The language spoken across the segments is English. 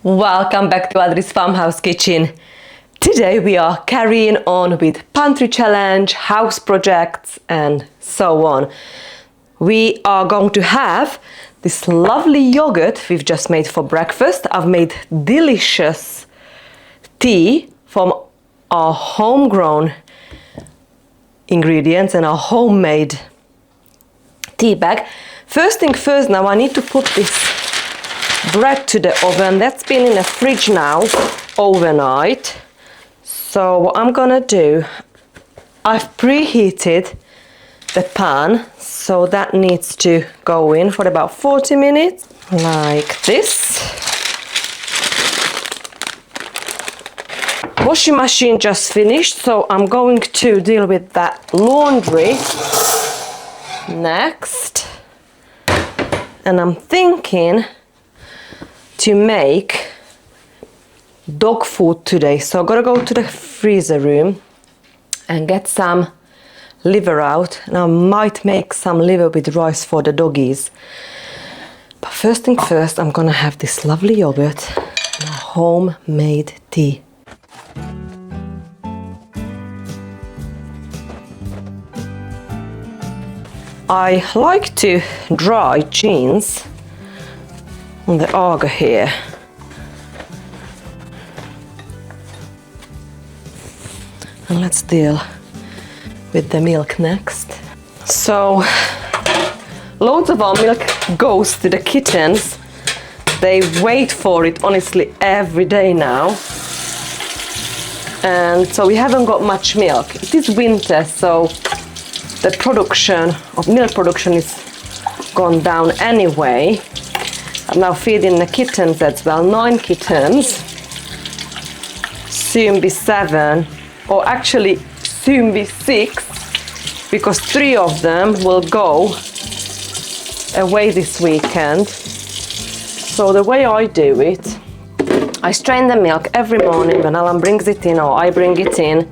Welcome back to Adri's Farmhouse Kitchen. Today we are carrying on with pantry challenge, house projects and so on. We are going to have this lovely yogurt we've just made for breakfast. I've made delicious tea from our homegrown ingredients and our homemade tea bag. First thing first, now I need to put this bread to the oven. That's been in the fridge now overnight. So what I'm gonna do, I've preheated the pan, so that needs to go in for about 40 minutes, like this. Washing machine just finished, so I'm going to deal with that laundry next. And I'm thinking to make dog food today. So I'm gonna go to the freezer room and get some liver out, and I might make some liver with rice for the doggies. But first thing first, I'm gonna have this lovely yogurt and a homemade tea. I like to dry cheese on the auger here. And let's deal with the milk next. So loads of our milk goes to the kittens. They wait for it honestly every day now. And so we haven't got much milk. It is winter, so the production of milk production is gone down anyway. I'm now feeding the kittens as well, 9 kittens, soon be 7, or actually soon be 6, because 3 of them will go away this weekend. So the way I do it, I strain the milk every morning when Alan brings it in, or I bring it in,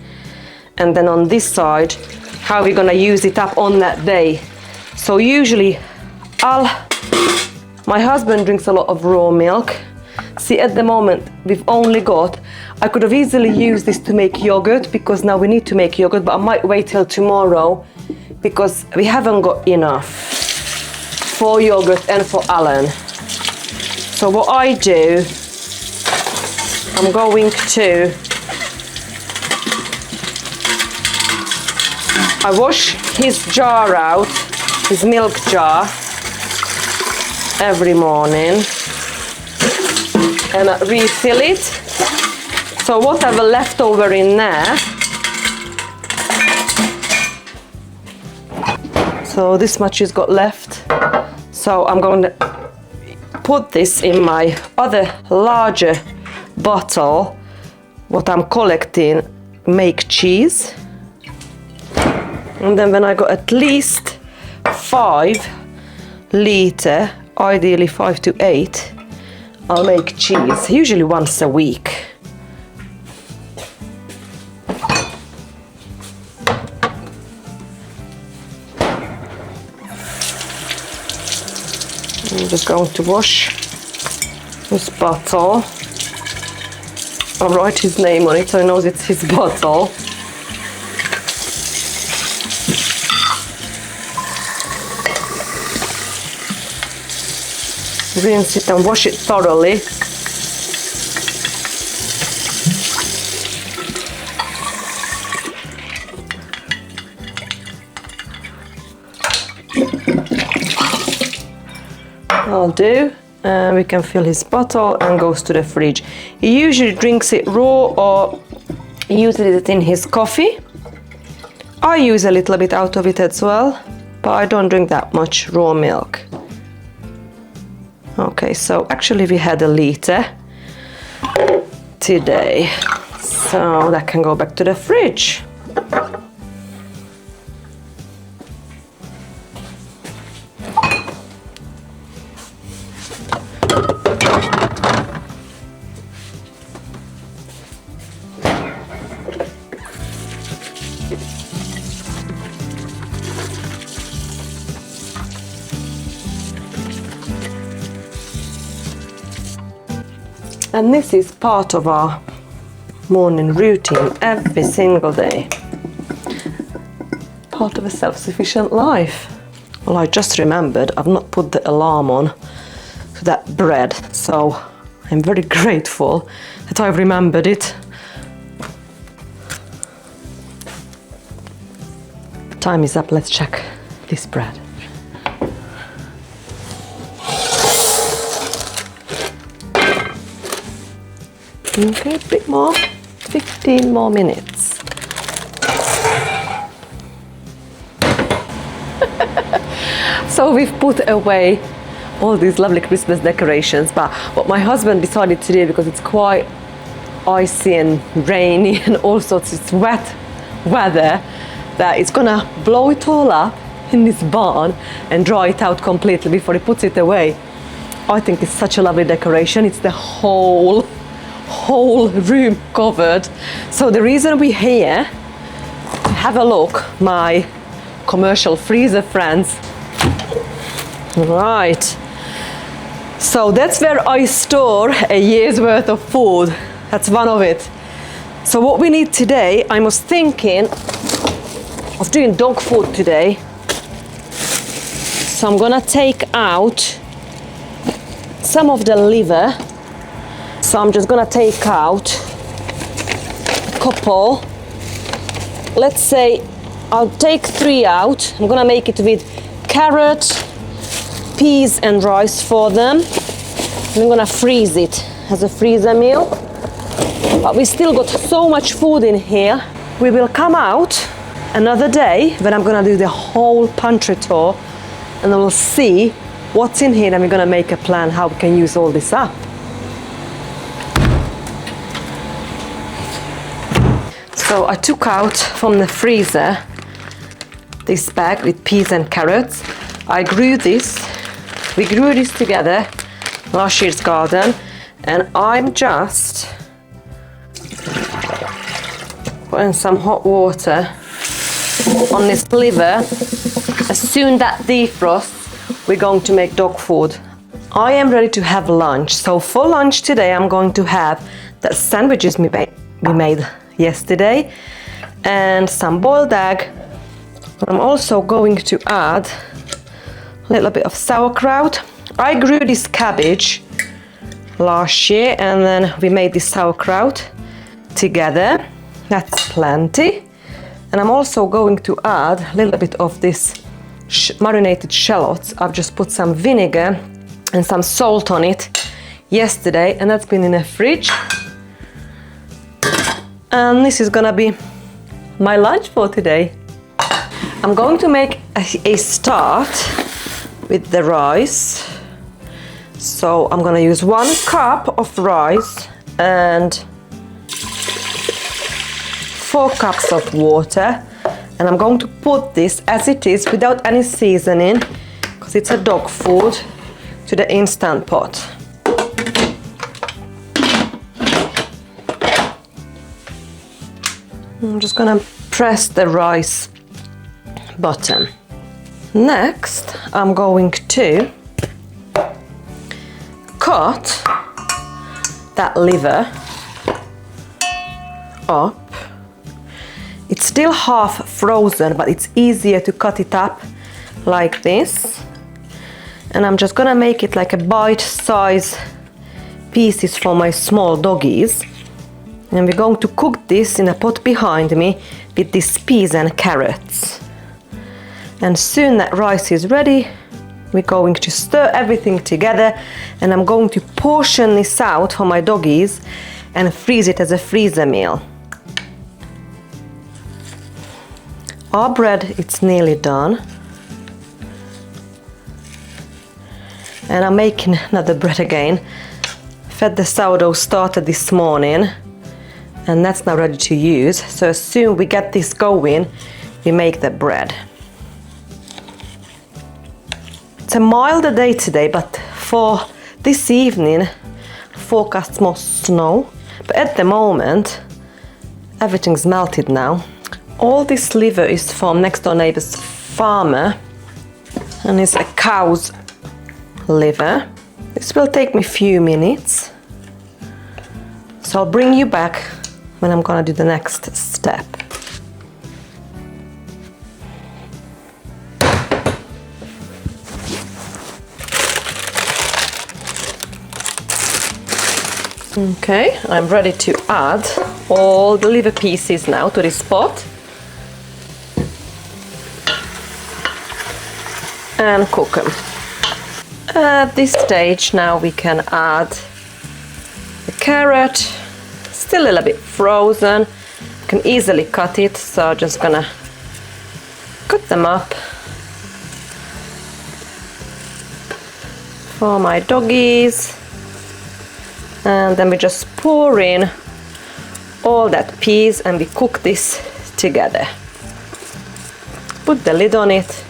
and then on this side, how we're gonna use it up on that day. So usually my husband drinks a lot of raw milk. See, at the moment we've only got, I could have easily used this to make yogurt, because now we need to make yogurt, but I might wait till tomorrow because we haven't got enough for yogurt and for Alan. So what I do, I'm going to, I wash his jar out, his milk jar, every morning, and I refill it. So whatever left over in there, so this much has got left, so I'm going to put this in my other larger bottle, what I'm collecting, make cheese. And then when I got at least 5 litre, ideally 5 to 8, I'll make cheese, usually once a week. I'm just going to wash this bottle. I'll write his name on it so he knows it's his bottle. Rinse it and wash it thoroughly. I'll do. We can fill his bottle and goes to the fridge. He usually drinks it raw or uses it in his coffee. I use a little bit out of it as well, but I don't drink that much raw milk. Okay, so actually we had a litre today, so that can go back to the fridge. And this is part of our morning routine every single day. Part of a self-sufficient life. Well, I just remembered I've not put the alarm on to that bread, so I'm very grateful that I've remembered it. Time is up, let's check this bread. Okay, a bit more, 15 more minutes. So we've put away all these lovely Christmas decorations, but what my husband decided to do, because it's quite icy and rainy and all sorts, it's wet weather, that it's gonna blow it all up in this barn and dry it out completely before he puts it away. I think it's such a lovely decoration. It's the whole room covered. So the reason we're here, have a look, my commercial freezer friends. Right, so that's where I store a year's worth of food. That's one of it. So what we need today, I was thinking of doing dog food today. So I'm gonna take out some of the liver. So I'm just gonna take out a couple. Let's say I'll take 3 out. I'm gonna make it with carrot, peas and rice for them. I'm gonna freeze it as a freezer meal. But we still got so much food in here. We will come out another day when I'm gonna do the whole pantry tour, and we'll see what's in here, and we're gonna make a plan how we can use all this up. So I took out from the freezer this bag with peas and carrots. I grew this. We grew this together, last year's garden, and I'm just putting some hot water on this liver. As soon as that defrosts, we're going to make dog food. I am ready to have lunch. So for lunch today, I'm going to have the sandwiches we made yesterday and some boiled egg. I'm also going to add a little bit of sauerkraut. I grew this cabbage last year, and then we made this sauerkraut together. That's plenty. And I'm also going to add a little bit of this marinated shallots. I've just put some vinegar and some salt on it yesterday, and that's been in the fridge. And this is gonna be my lunch for today. I'm going to make a start with the rice. So I'm gonna use 1 cup of rice and 4 cups of water, and I'm going to put this as it is without any seasoning, because it's a dog food, to the instant pot. I'm just gonna press the rice button. Next, I'm going to cut that liver up. It's still half frozen, but it's easier to cut it up like this. And I'm just gonna make it like a bite-size pieces for my small doggies. And we're going to cook this in a pot behind me with these peas and carrots. And soon that rice is ready, we're going to stir everything together, and I'm going to portion this out for my doggies and freeze it as a freezer meal. Our bread, it's nearly done. And I'm making another bread again. Fed the sourdough starter this morning, and that's now ready to use. So as soon as we get this going, we make the bread. It's a milder day today, but for this evening, forecast more snow. But at the moment, everything's melted now. All this liver is from next door neighbor's farmer, and it's a cow's liver. This will take me a few minutes. So I'll bring you back when I'm gonna do the next step. Okay, I'm ready to add all the liver pieces now to this pot and cook them. At this stage now we can add the carrot, still a little bit frozen. You can easily cut it, so I'm just gonna cut them up for my doggies. And then we just pour in all that peas and we cook this together. Put the lid on it.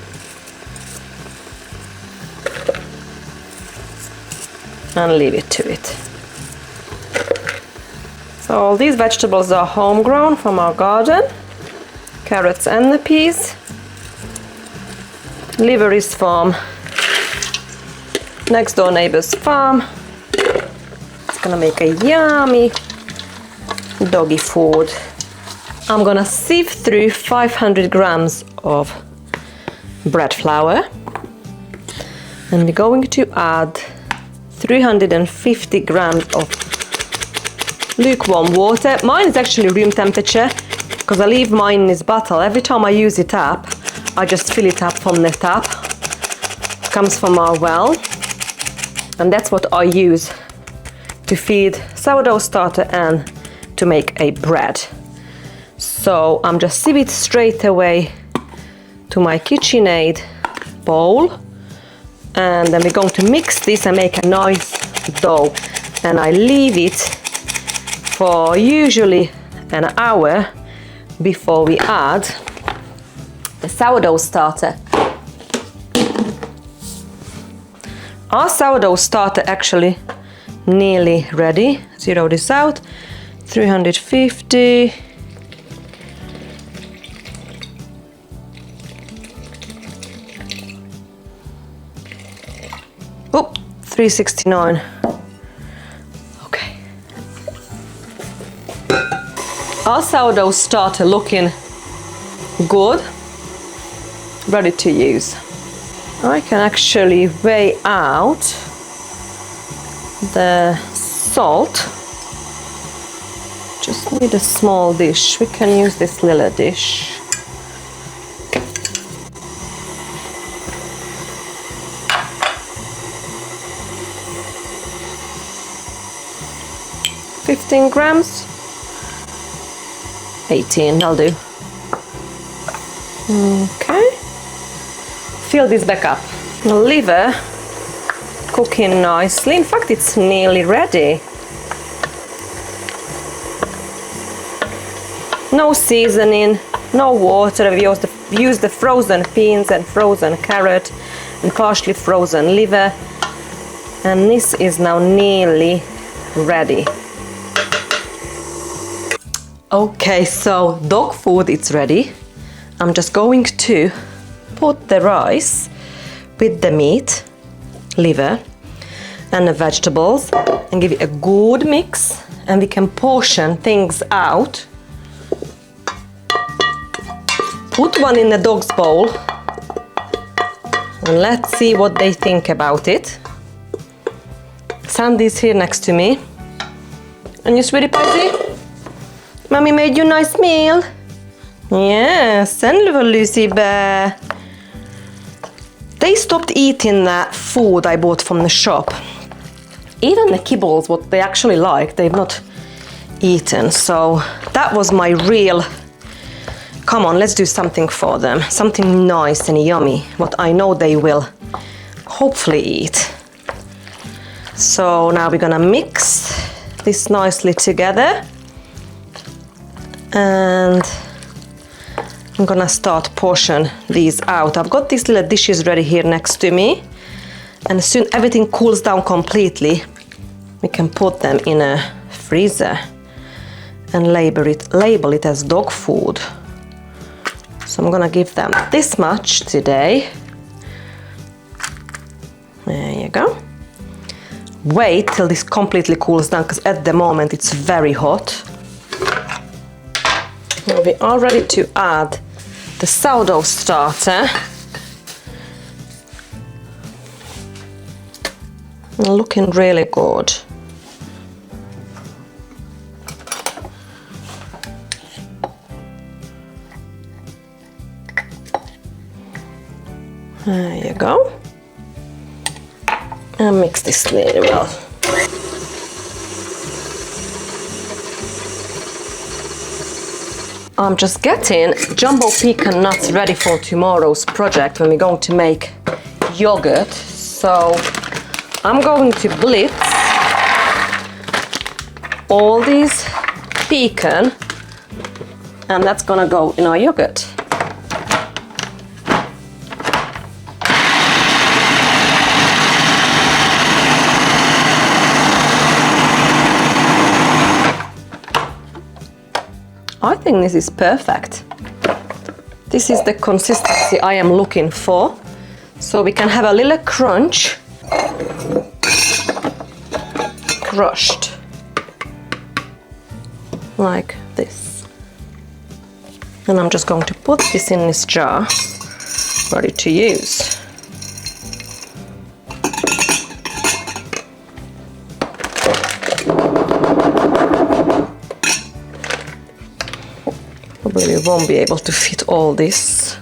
And leave it to it. So all these vegetables are homegrown from our garden. Carrots and the peas. Liver is from next door neighbor's farm. Gonna make a yummy doggy food. I'm gonna sieve through 500 grams of bread flour, and we're going to add 350 grams of lukewarm water. Mine is actually room temperature because I leave mine in this bottle. Every time I use it up, I just fill it up from the tap. It comes from our well, and that's what I use to feed sourdough starter and to make a bread. So I'm just sieve it straight away to my KitchenAid bowl, and then we're going to mix this and make a nice dough, and I leave it for usually an hour before we add the sourdough starter. Our sourdough starter actually nearly ready. Zero this out. 350. Oh, 369. Okay. Our sourdough starter looking good. Ready to use. I can actually weigh out the salt. Just need a small dish. We can use this little dish. $15 grams. 18, that'll do. Okay. Fill this back up. The liver cooking nicely. In fact, it's nearly ready. No seasoning, no water. We use the frozen beans and frozen carrot and partially frozen liver. And this is now nearly ready. Okay, so dog food is ready. I'm just going to put the rice with the meat, liver and the vegetables and give it a good mix, and we can portion things out. Put one in the dog's bowl and let's see what they think about it. Sandy's here next to me. And you sweetie pie? Mommy made you a nice meal. Yes, and little Lucy bear. They stopped eating the food I bought from the shop. Even the kibbles, what they actually like, they've not eaten. So that was my real, come on, let's do something for them. Something nice and yummy, what I know they will hopefully eat. So now we're gonna mix this nicely together. And I'm gonna start portion these out. I've got these little dishes ready here next to me, and as soon as everything cools down completely, we can put them in a freezer and label it as dog food. So I'm gonna give them this much today. There you go. wait till this completely cools down because at the moment it's very hot. Now we are ready to add the sourdough starter. Looking really good. There you go. And mix this really well. I'm just getting jumbo pecan nuts ready for tomorrow's project when we're going to make yogurt. So I'm going to blitz all these pecan and that's gonna go in our yogurt. I think this is perfect. This is the consistency I am looking for. So we can have a little crunch. Crushed. Like this. And I'm just going to put this in this jar, ready to use. Probably we won't be able to fit all this,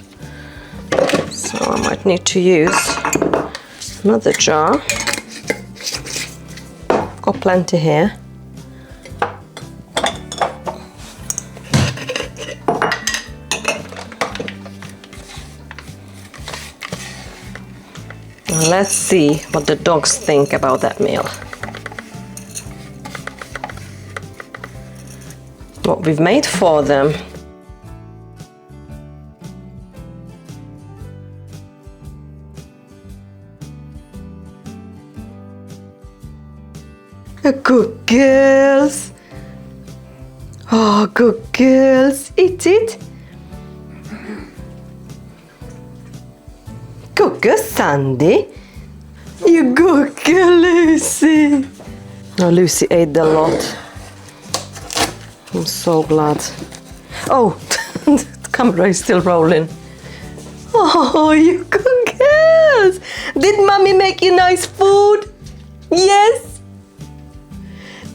so I might need to use another jar. Got plenty here. Now let's see what the dogs think about that meal. What we've made for them. Good girls. Oh, good girls. Eat it. Good girl, Sandy. You good girl, Lucy. Oh, Lucy ate a lot. I'm so glad. Oh, the camera is still rolling. Oh, you good girls. Did Mommy make you nice food? Yes.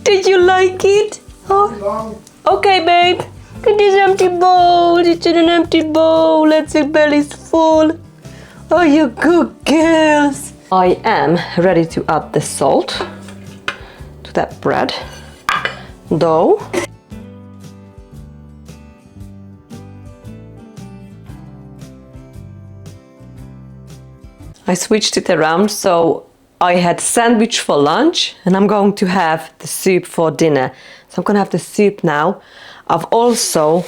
Did you like it? Oh. Okay, babe. Get this empty bowl. It's in an empty bowl. Let's see, belly's full. Oh, you good girls. I am ready to add the salt to that bread dough. I switched it around, so I had sandwich for lunch and I'm going to have the soup for dinner. So I'm going to have the soup now. I've also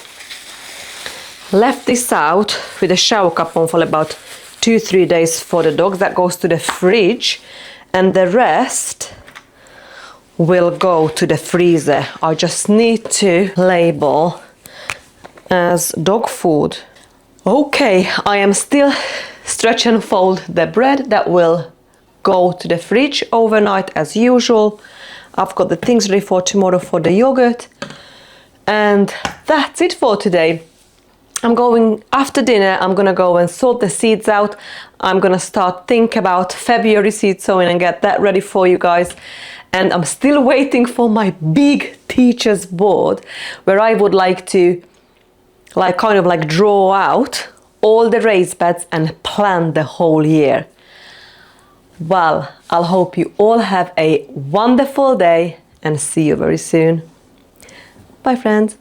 left this out with a shower cup on for about 2-3 days for the dogs. That goes to the fridge and the rest will go to the freezer. I just need to label as dog food. Okay, I am still stretch and fold the bread. That will go to the fridge overnight as usual. I've got the things ready for tomorrow for the yogurt. And that's it for today. I'm going, after dinner, I'm gonna go and sort the seeds out. I'm gonna start think about February seed sowing and get that ready for you guys. And I'm still waiting for my big teacher's board where I would like to kind of draw out all the raised beds and plan the whole year. Well, I'll hope you all have a wonderful day and see you very soon. Bye, friends.